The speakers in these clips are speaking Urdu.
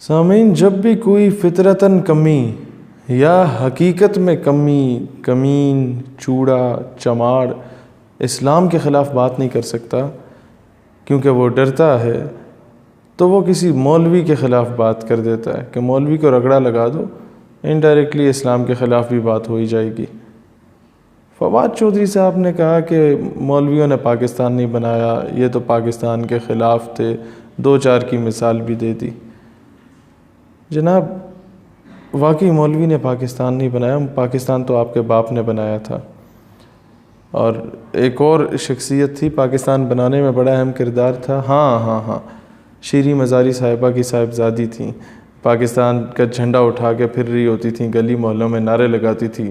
سامعین، جب بھی کوئی فطرتاً کمی یا حقیقت میں کمی، کمین، چوڑا، چماڑ اسلام کے خلاف بات نہیں کر سکتا کیونکہ وہ ڈرتا ہے، تو وہ کسی مولوی کے خلاف بات کر دیتا ہے کہ مولوی کو رگڑا لگا دو، انڈائریکٹلی اسلام کے خلاف بھی بات ہو ہی جائے گی۔ فواد چودھری صاحب نے کہا کہ مولویوں نے پاکستان نہیں بنایا، یہ تو پاکستان کے خلاف تھے، 2-4 کی مثال بھی دے دی۔ جناب، واقعی مولوی نے پاکستان نہیں بنایا، پاکستان تو آپ کے باپ نے بنایا تھا۔ اور ایک اور شخصیت تھی پاکستان بنانے میں، بڑا اہم کردار تھا، ہاں شیریں مزاری صاحبہ کی صاحبزادی تھیں، پاکستان کا جھنڈا اٹھا کے پھر رہی ہوتی تھیں، گلی محلوں میں نعرے لگاتی تھیں،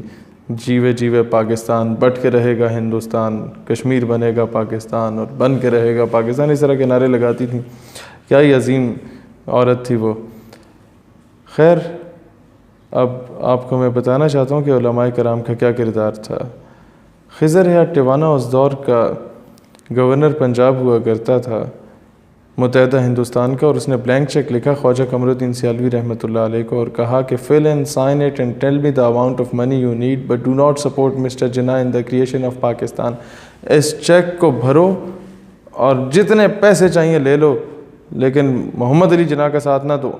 جیوے جیوے پاکستان، بٹ کے رہے گا ہندوستان، کشمیر بنے گا پاکستان اور بن کے رہے گا پاکستان، اس طرح کے نعرے لگاتی تھیں۔ کیا ہی عظیم عورت تھی وہ۔ خیر، اب آپ کو میں بتانا چاہتا ہوں کہ علماء کرام کا کیا کردار تھا۔ خضر حیات ٹیوانہ اس دور کا گورنر پنجاب ہوا کرتا تھا، متحدہ ہندوستان کا، اور اس نے بلینک چیک لکھا خواجہ قمر الدین سیالوی رحمۃ اللہ علیہ کو، اور کہا کہ fill and sign it and tell me the amount of money you need but do not support Mr. Jinnah in the creation of Pakistan۔ اس چیک کو بھرو اور جتنے پیسے چاہیے لے لو، لیکن محمد علی جناح کا ساتھ نہ دو۔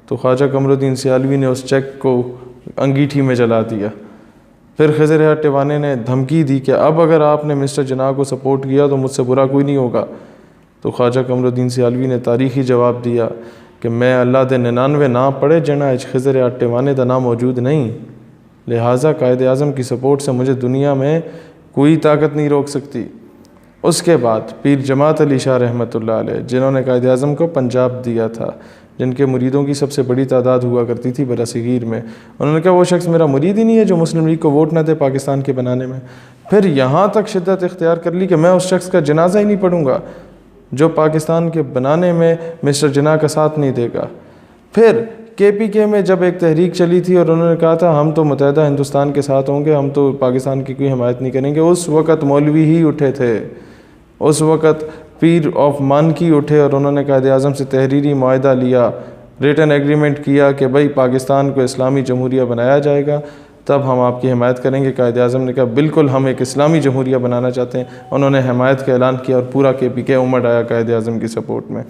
تو خواجہ قمر الدین سیالوی نے اس چیک کو انگیٹھی میں جلا دیا۔ پھر خضر حیات ٹیوانہ نے دھمکی دی کہ اب اگر آپ نے مسٹر جناح کو سپورٹ کیا تو مجھ سے برا کوئی نہیں ہوگا۔ تو خواجہ قمر الدین سیالوی نے تاریخی جواب دیا کہ میں اللہ دے 99 نہ پڑھے جنا خضر حیات ٹیوانہ دا نام موجود نہیں، لہٰذا قائد اعظم کی سپورٹ سے مجھے دنیا میں کوئی طاقت نہیں روک سکتی۔ اس کے بعد پیر جماعت علی شاہ رحمۃ اللہ علیہ، جنہوں نے قائد اعظم کو پنجاب دیا تھا، جن کے مریدوں کی سب سے بڑی تعداد ہوا کرتی تھی برصغیر میں، انہوں نے کہا وہ شخص میرا مرید ہی نہیں ہے جو مسلم لیگ کو ووٹ نہ دے پاکستان کے بنانے میں۔ پھر یہاں تک شدت اختیار کر لی کہ میں اس شخص کا جنازہ ہی نہیں پڑھوں گا جو پاکستان کے بنانے میں مسٹر جناح کا ساتھ نہیں دے گا۔ پھر KPK میں جب ایک تحریک چلی تھی اور انہوں نے کہا تھا ہم تو متحدہ ہندوستان کے ساتھ ہوں گے، ہم تو پاکستان کی کوئی حمایت نہیں کریں گے، اس وقت مولوی ہی اٹھے تھے، اس وقت پیر آف مانکی اٹھے اور انہوں نے قائد اعظم سے تحریری معاہدہ لیا، ریٹن ایگریمنٹ کیا کہ بھائی پاکستان کو اسلامی جمہوریہ بنایا جائے گا، تب ہم آپ کی حمایت کریں گے۔ قائد اعظم نے کہا بالکل ہم ایک اسلامی جمہوریہ بنانا چاہتے ہیں، انہوں نے حمایت کا اعلان کیا اور پورا KPK امڑ آیا قائد اعظم کی سپورٹ میں۔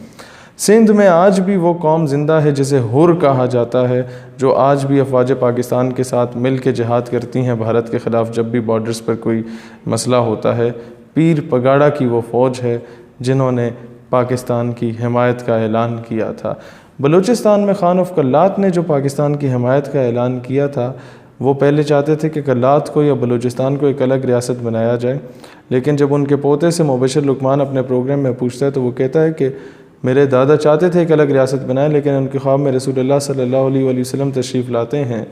سندھ میں آج بھی وہ قوم زندہ ہے جسے حر کہا جاتا ہے، جو آج بھی افواج پاکستان کے ساتھ مل کے جہاد کرتی ہیں بھارت کے خلاف جب بھی بارڈرز پر کوئی مسئلہ ہوتا ہے۔ پیر پگاڑا کی وہ فوج ہے جنہوں نے پاکستان کی حمایت کا اعلان کیا تھا۔ بلوچستان میں خان آف کلات نے جو پاکستان کی حمایت کا اعلان کیا تھا، وہ پہلے چاہتے تھے کہ کلات کو یا بلوچستان کو ایک الگ ریاست بنایا جائے، لیکن جب ان کے پوتے سے مبشر لقمان اپنے پروگرام میں پوچھتا ہے تو وہ کہتا ہے کہ میرے دادا چاہتے تھے ایک الگ ریاست بنائیں، لیکن ان کے خواب میں رسول اللہ صلی اللہ علیہ وآلہ وسلم تشریف لاتے ہیں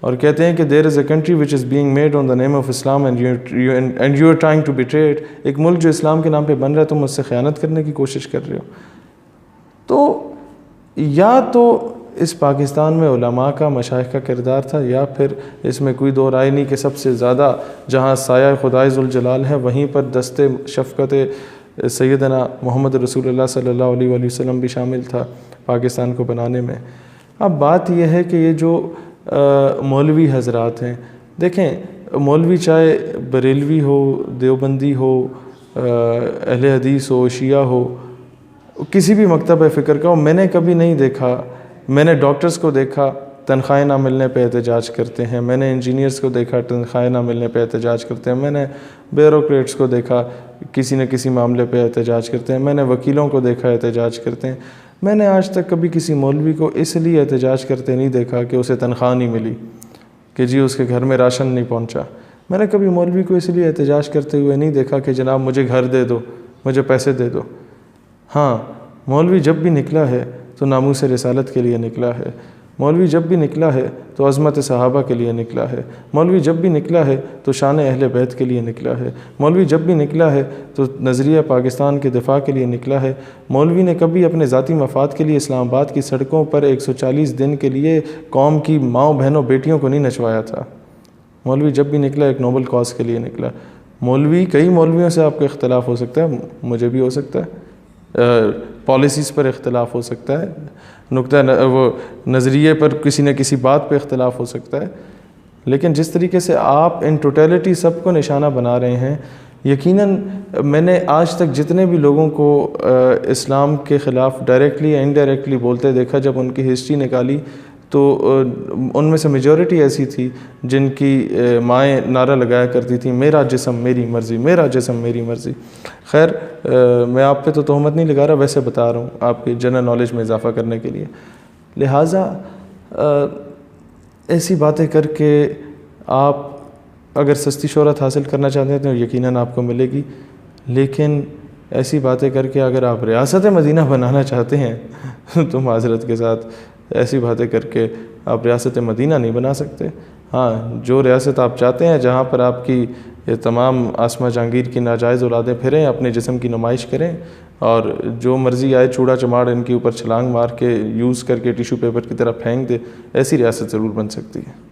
اور کہتے ہیں کہ there is a country which is being made on the name of Islam and you are trying to betray it۔ ایک ملک جو اسلام کے نام پہ بن رہا ہے تم اس سے خیانت کرنے کی کوشش کر رہے ہو۔ تو یا تو اس پاکستان میں علماء کا، مشائخ کا کردار تھا، یا پھر اس میں کوئی دو رائے نہیں کہ سب سے زیادہ جہاں سایہ خدائے ذوالجلال ہے وہیں پر دست شفقت سیدنا محمد رسول اللہ صلی اللہ علیہ وآلہ وسلم بھی شامل تھا پاکستان کو بنانے میں۔ اب بات یہ ہے کہ یہ جو مولوی حضرات ہیں، دیکھیں مولوی چاہے بریلوی ہو، دیوبندی ہو، اہل حدیث ہو، شیعہ ہو، کسی بھی مکتب فکر کا ہو، میں نے کبھی نہیں دیکھا، میں نے ڈاکٹرز کو دیکھا تنخواہیں نہ ملنے پہ احتجاج کرتے ہیں، میں نے انجینئرز کو دیکھا تنخواہیں نہ ملنے پہ احتجاج کرتے ہیں، میں نے بیوروکریٹس کو دیکھا کسی نہ کسی معاملے پہ احتجاج کرتے ہیں، میں نے وکیلوں کو دیکھا احتجاج کرتے ہیں۔ میں نے آج تک کبھی کسی مولوی کو اس لیے احتجاج کرتے نہیں دیکھا کہ اسے تنخواہ نہیں ملی، کہ جی اس کے گھر میں راشن نہیں پہنچا۔ میں نے کبھی مولوی کو اس لیے احتجاج کرتے ہوئے نہیں دیکھا کہ جناب مجھے گھر دے دو، مجھے پیسے دے دو۔ ہاں، مولوی جب بھی نکلا ہے تو ناموس رسالت کے لیے نکلا ہے، مولوی جب بھی نکلا ہے تو عظمت صحابہ کے لیے نکلا ہے، مولوی جب بھی نکلا ہے تو شان اہل بیت کے لیے نکلا ہے، مولوی جب بھی نکلا ہے تو نظریہ پاکستان کے دفاع کے لیے نکلا ہے۔ مولوی نے کبھی اپنے ذاتی مفاد کے لیے اسلام آباد کی سڑکوں پر 140 دن کے لیے قوم کی ماؤں بہنوں بیٹیوں کو نہیں نچوایا تھا۔ مولوی جب بھی نکلا ایک نوبل کاز کے لیے نکلا۔ مولوی، کئی مولویوں سے آپ کو اختلاف ہو سکتا ہے، مجھے بھی ہو سکتا ہے، پالیسیز پر اختلاف ہو سکتا ہے، وہ نظریے پر کسی نہ کسی بات پہ اختلاف ہو سکتا ہے، لیکن جس طریقے سے آپ ان ٹوٹیلٹی سب کو نشانہ بنا رہے ہیں، یقیناً میں نے آج تک جتنے بھی لوگوں کو اسلام کے خلاف ڈائریکٹلی یا انڈائریکٹلی بولتے دیکھا، جب ان کی ہسٹری نکالی تو ان میں سے میجورٹی ایسی تھی جن کی مائیں نعرہ لگایا کرتی تھیں میرا جسم میری مرضی، میرا جسم میری مرضی۔ خیر میں آپ پہ تو تہمت نہیں لگا رہا، ویسے بتا رہا ہوں آپ کی جنرل نالج میں اضافہ کرنے کے لیے۔ لہٰذا ایسی باتیں کر کے آپ اگر سستی شہرت حاصل کرنا چاہتے ہیں تو یقیناً آپ کو ملے گی، لیکن ایسی باتیں کر کے اگر آپ ریاست مدینہ بنانا چاہتے ہیں تو معذرت کے ساتھ ایسی باتیں کر کے آپ ریاست مدینہ نہیں بنا سکتے۔ ہاں، جو ریاست آپ چاہتے ہیں جہاں پر آپ کی یہ تمام آسما جہانگیر کی ناجائز اولادیں پھریں، اپنے جسم کی نمائش کریں اور جو مرضی آئے چوڑا چماڑ ان کے اوپر چھلانگ مار کے یوز کر کے ٹیشو پیپر کی طرح پھینک دے، ایسی ریاست ضرور بن سکتی ہے۔